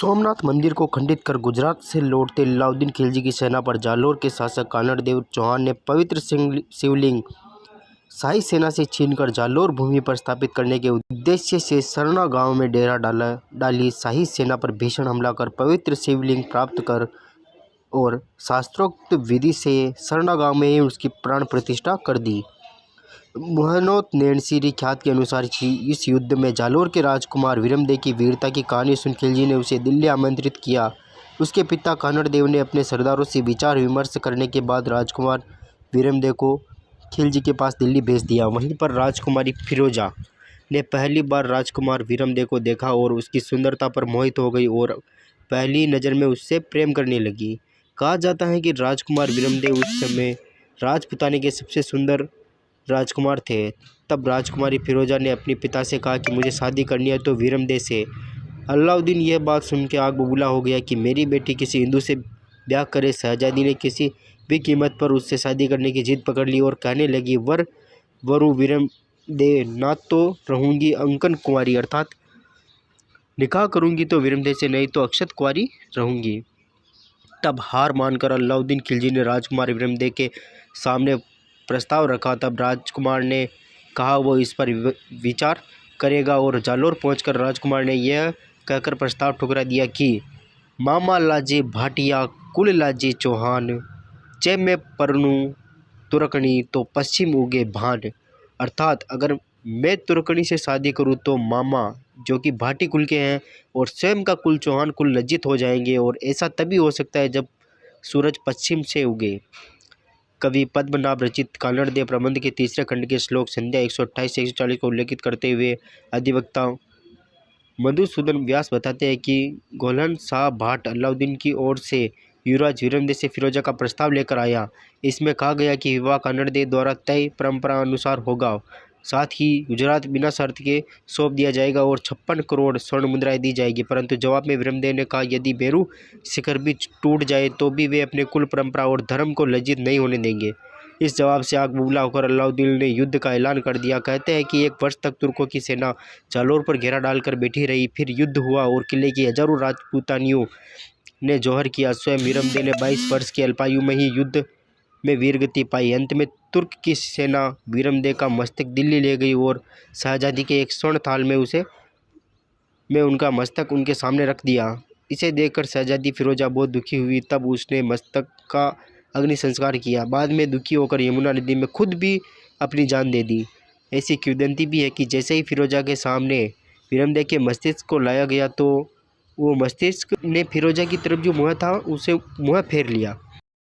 सोमनाथ मंदिर को खंडित कर गुजरात से लौटते अलाउद्दीन खिलजी की सेना पर जालोर के शासक कानड़देव चौहान ने पवित्र शिवलिंग शाही सेना से छीनकर जालोर भूमि पर स्थापित करने के उद्देश्य से सरना गांव में डेरा डाली शाही सेना पर भीषण हमला कर पवित्र शिवलिंग प्राप्त कर और शास्त्रोक्त विधि से सरना गांव में ही उसकी प्राण प्रतिष्ठा कर दी। मोहनोत नैणसीरी ख्यात के अनुसार इस युद्ध में जालोर के राजकुमार वीरमदेव की वीरता की कहानी सुन खिलजी ने उसे दिल्ली आमंत्रित किया। उसके पिता कानड़देव ने अपने सरदारों से विचार विमर्श करने के बाद राजकुमार वीरमदेव को खिलजी के पास दिल्ली भेज दिया। वहीं पर राजकुमारी फिरोजा ने पहली बार राजकुमार वीरमदेव को देखा और उसकी सुंदरता पर मोहित हो गई और पहली नज़र में उससे प्रेम करने लगी। कहा जाता है कि राजकुमार वीरमदेव उस समय राजपुताने के सबसे सुंदर राजकुमार थे। तब राजकुमारी फिरोजा ने अपने पिता से कहा कि मुझे शादी करनी है तो वीरमदेव से। अलाउद्दीन यह बात सुन के आग बबूला हो गया कि मेरी बेटी किसी हिंदू से ब्याह करे। शहजादी ने किसी भी कीमत पर उससे शादी करने की जिद पकड़ ली और कहने लगी वरु वीरमदेव ना तो रहूँगी अंकन कुंवारी अर्थात निकाह करूँगी तो वीरमदेव से, नहीं तो अक्षत कुंवारी रहूँगी। तब हार मानकर अलाउद्दीन खिलजी ने राजकुमार वीरमदेव के सामने प्रस्ताव रखा। तब राजकुमार ने कहा वो इस पर विचार करेगा और जालोर पहुंचकर राजकुमार ने यह कहकर प्रस्ताव ठुकरा दिया कि मामा लाजे भाटिया कुल लाजे चौहान, जय मैं परनू तुर्कनी तो पश्चिम उगे भान। अर्थात अगर मैं तुर्कनी से शादी करूं तो मामा जो कि भाटी कुल के हैं और स्वयं का कुल चौहान कुल लज्जित हो जाएंगे और ऐसा तभी हो सकता है जब सूरज पश्चिम से उगे। कवि पद्मनाभ रचित कानड़देव प्रबंध के तीसरे खंड के श्लोक संध्या 128 से 140 को उल्लेखित करते हुए अधिवक्ता मधुसूदन व्यास बताते हैं कि गोल्हन शाह भाट अलाउद्दीन की ओर से युवराज वीरमदेव से फिरोजा का प्रस्ताव लेकर आया। इसमें कहा गया कि विवाह कानड़देव द्वारा तय परंपरा अनुसार होगा, साथ ही गुजरात बिना शर्त के सौंप दिया जाएगा और 56 करोड़ स्वर्ण मुद्राएं दी जाएगी। परंतु जवाब में वीरमदेव ने कहा यदि बेरू शिखर भी टूट जाए तो भी वे अपने कुल परंपरा और धर्म को लज्जित नहीं होने देंगे। इस जवाब से आग बबूला होकर अलाउद्दीन ने युद्ध का ऐलान कर दिया। कहते हैं कि 1 वर्ष तक तुर्कों की सेना जालोर पर घेरा डालकर बैठी रही। फिर युद्ध हुआ और किले की हजारों राजपूतानियों ने जौहर किया। स्वयं वीरमदेव ने 22 वर्ष की अल्पायु में ही युद्ध में वीरगति पाई। अंत में तुर्क की सेना वीरमदेव का मस्तक दिल्ली ले गई और शहजादी के एक स्वर्ण थाल में उनका मस्तक उनके सामने रख दिया। इसे देखकर शहजादी फिरोजा बहुत दुखी हुई। तब उसने मस्तक का अग्नि संस्कार किया। बाद में दुखी होकर यमुना नदी में खुद भी अपनी जान दे दी। ऐसी किंवदंती भी है कि जैसे ही फिरोजा के सामने वीरमदेव के मस्तिष्क को लाया गया तो वो मस्तिष्क ने फिरोजा की तरफ जो मुँह था उसे मुँह फेर लिया।